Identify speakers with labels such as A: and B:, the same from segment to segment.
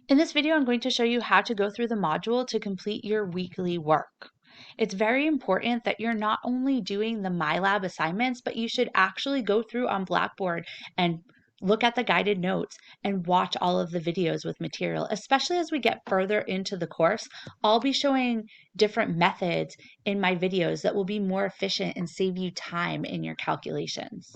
A: In this video, I'm going to show you how to go through the module to complete your weekly work. It's very important that you're not only doing the MyLab assignments, but you should actually go through on Blackboard and look at the guided notes and watch all of the videos with material, especially as we get further into the course. I'll be showing different methods in my videos that will be more efficient and save you time in your calculations.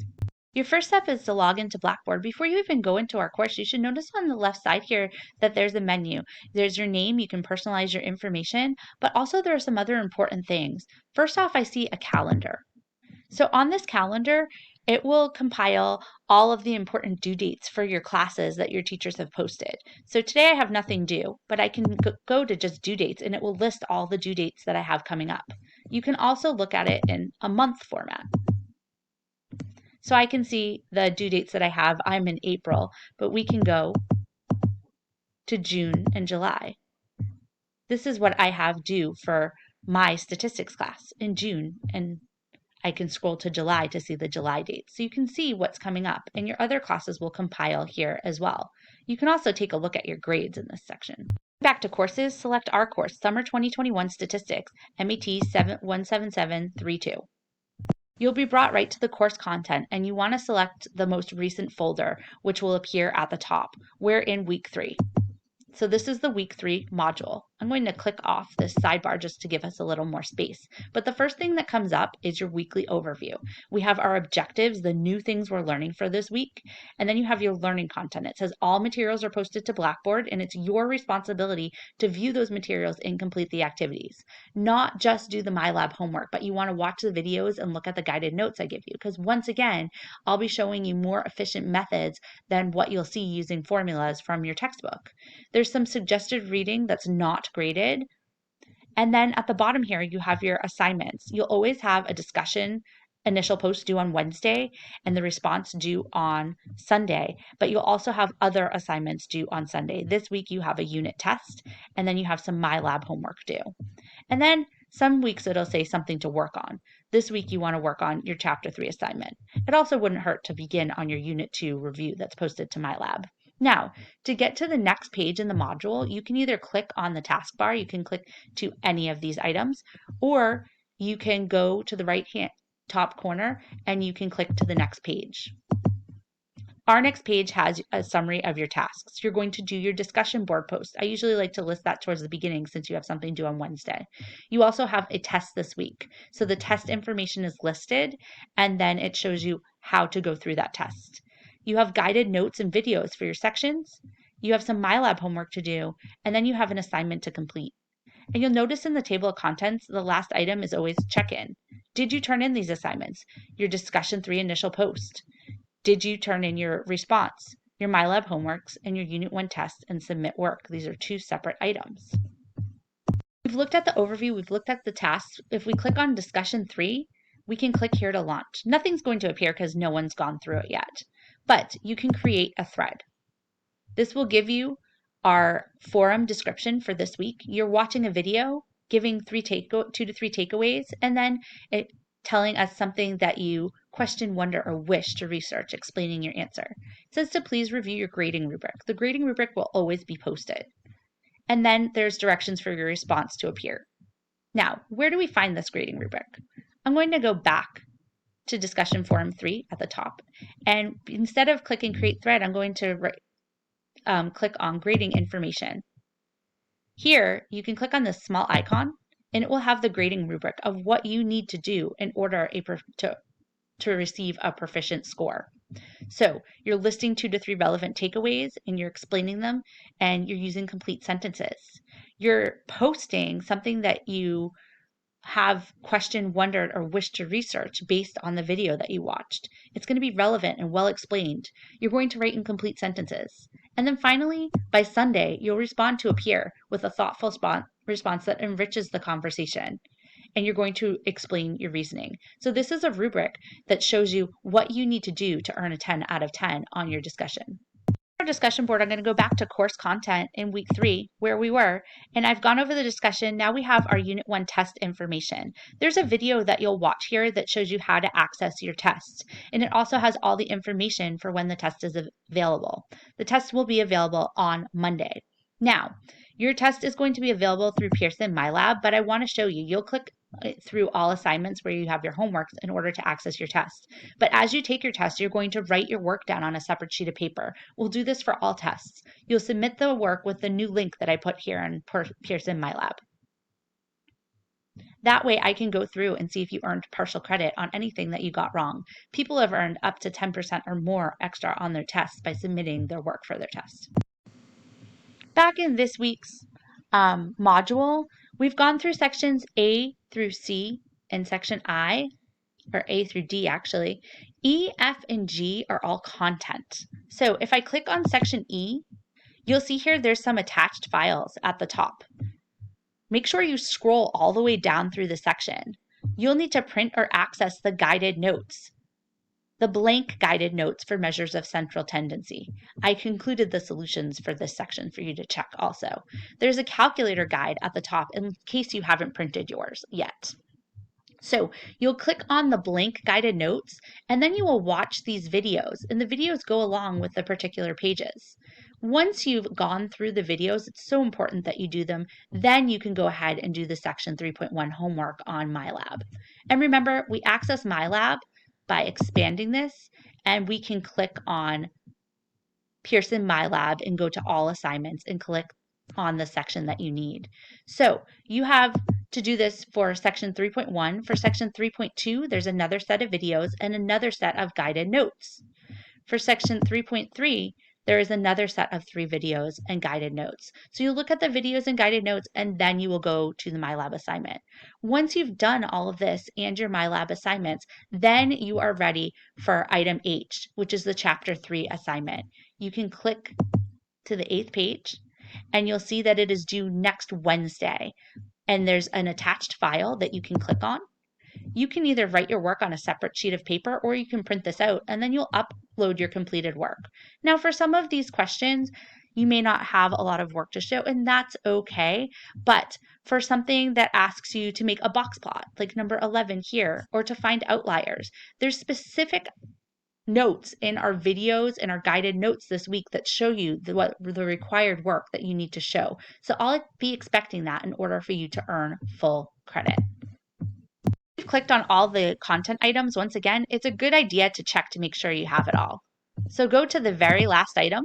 A: Your first step is to log into Blackboard. Before you even go into our course, you should notice on the left side here that there's a menu. There's your name, you can personalize your information, but also there are some other important things. First off, I see a calendar. So on this calendar, it will compile all of the important due dates for your classes that your teachers have posted. So today I have nothing due, but I can go to just due dates and it will list all the due dates that I have coming up. You can also look at it in a month format. So I can see the due dates that I have. I'm in April, but we can go to June and July. This is what I have due for my statistics class in June, and I can scroll to July to see the July dates. So you can see what's coming up, and your other classes will compile here as well. You can also take a look at your grades in this section. Back to courses, select our course, Summer 2021 Statistics, MET 17732. You'll be brought right to the course content, and you want to select the most recent folder, which will appear at the top. We're in week 3. So this is the week 3 module. I'm going to click off this sidebar just to give us a little more space. But the first thing that comes up is your weekly overview. We have our objectives, the new things we're learning for this week, and then you have your learning content. It says all materials are posted to Blackboard, and it's your responsibility to view those materials and complete the activities. Not just do the MyLab homework, but you want to watch the videos and look at the guided notes I give you, because once again, I'll be showing you more efficient methods than what you'll see using formulas from your textbook. There's some suggested reading that's not graded. And then at the bottom here, you have your assignments. You'll always have a discussion initial post due on Wednesday and the response due on Sunday, but you'll also have other assignments due on Sunday. This week you have a unit test, and then you have some MyLab homework due. And then some weeks it'll say something to work on. This week you want to work on your chapter 3 assignment. It also wouldn't hurt to begin on your unit 2 review that's posted to MyLab. Now, to get to the next page in the module, you can either click on the taskbar, you can click to any of these items, or you can go to the right-hand top corner and you can click to the next page. Our next page has a summary of your tasks. You're going to do your discussion board post. I usually like to list that towards the beginning since you have something due on Wednesday. You also have a test this week. So the test information is listed, and then it shows you how to go through that test. You have guided notes and videos for your sections. You have some MyLab homework to do, and then you have an assignment to complete. And you'll notice in the table of contents, the last item is always check-in. Did you turn in these assignments? Your discussion 3 initial post. Did you turn in your response, your MyLab homeworks, and your Unit 1 test and submit work? These are 2 separate items. We've looked at the overview, we've looked at the tasks. If we click on discussion 3, we can click here to launch. Nothing's going to appear because no one's gone through it yet, but you can create a thread. This will give you our forum description for this week. You're watching a video, giving 2 to 3 takeaways, and then it telling us something that you question, wonder, or wish to research, explaining your answer. It says to please review your grading rubric. The grading rubric will always be posted. And then there's directions for your response to appear. Now, where do we find this grading rubric? I'm going to go back to discussion forum 3 at the top. And instead of clicking create thread, I'm going to click on grading information. Here, you can click on this small icon and it will have the grading rubric of what you need to do in order to receive a proficient score. So you're listing 2 to 3 relevant takeaways and you're explaining them and you're using complete sentences. You're posting something that you have questioned, wondered, or wished to research based on the video that you watched. It's going to be relevant and well explained. You're going to write in complete sentences. And then finally, by Sunday, you'll respond to a peer with a thoughtful response that enriches the conversation. And you're going to explain your reasoning. So this is a rubric that shows you what you need to do to earn a 10 out of 10 on your discussion. Our discussion board, I'm going to go back to course content in week 3 where we were, and I've gone over the discussion. Now we have our Unit 1 test information. There's a video that you'll watch here that shows you how to access your test, and it also has all the information for when the test is available. The test will be available on Monday. Now, your test is going to be available through Pearson MyLab, but I want to show you. You'll click through all assignments where you have your homework in order to access your test. But as you take your test, you're going to write your work down on a separate sheet of paper. We'll do this for all tests. You'll submit the work with the new link that I put here in Pearson MyLab. That way I can go through and see if you earned partial credit on anything that you got wrong. People have earned up to 10% or more extra on their tests by submitting their work for their test. Back in this week's module, we've gone through sections A through C and section I, or A through D actually. E, F, and G are all content. So if I click on section E, you'll see here there's some attached files at the top. Make sure you scroll all the way down through the section. You'll need to print or access the guided notes, the blank guided notes for measures of central tendency. I concluded the solutions for this section for you to check also. There's a calculator guide at the top in case you haven't printed yours yet. So you'll click on the blank guided notes, and then you will watch these videos, and the videos go along with the particular pages. Once you've gone through the videos, it's so important that you do them. Then you can go ahead and do the section 3.1 homework on MyLab. And remember, we access MyLab by expanding this, and we can click on Pearson MyLab and go to all assignments and click on the section that you need. So you have to do this for section 3.1. For section 3.2, there's another set of videos and another set of guided notes. For section 3.3, there is another set of 3 videos and guided notes. So you look at the videos and guided notes, and then you will go to the MyLab assignment. Once you've done all of this and your MyLab assignments, then you are ready for item H, which is the chapter 3 assignment. You can click to the 8th page, and you'll see that it is due next Wednesday. And there's an attached file that you can click on. You can either write your work on a separate sheet of paper, or you can print this out and then you'll upload your completed work. Now, for some of these questions, you may not have a lot of work to show, and that's okay. But for something that asks you to make a box plot, like number 11 here, or to find outliers, there's specific notes in our videos and our guided notes this week that show you what the required work that you need to show. So I'll be expecting that in order for you to earn full credit. If you've clicked on all the content items, once again, it's a good idea to check to make sure you have it all. So go to the very last item,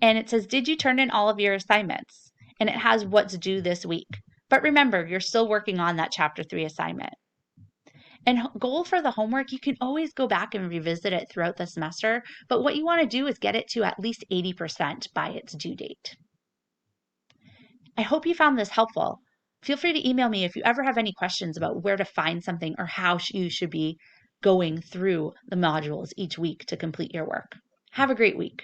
A: and it says, did you turn in all of your assignments? And it has what's due this week. But remember, you're still working on that chapter 3 assignment. And goal for the homework, you can always go back and revisit it throughout the semester, but what you want to do is get it to at least 80% by its due date. I hope you found this helpful. Feel free to email me if you ever have any questions about where to find something or how you should be going through the modules each week to complete your work. Have a great week.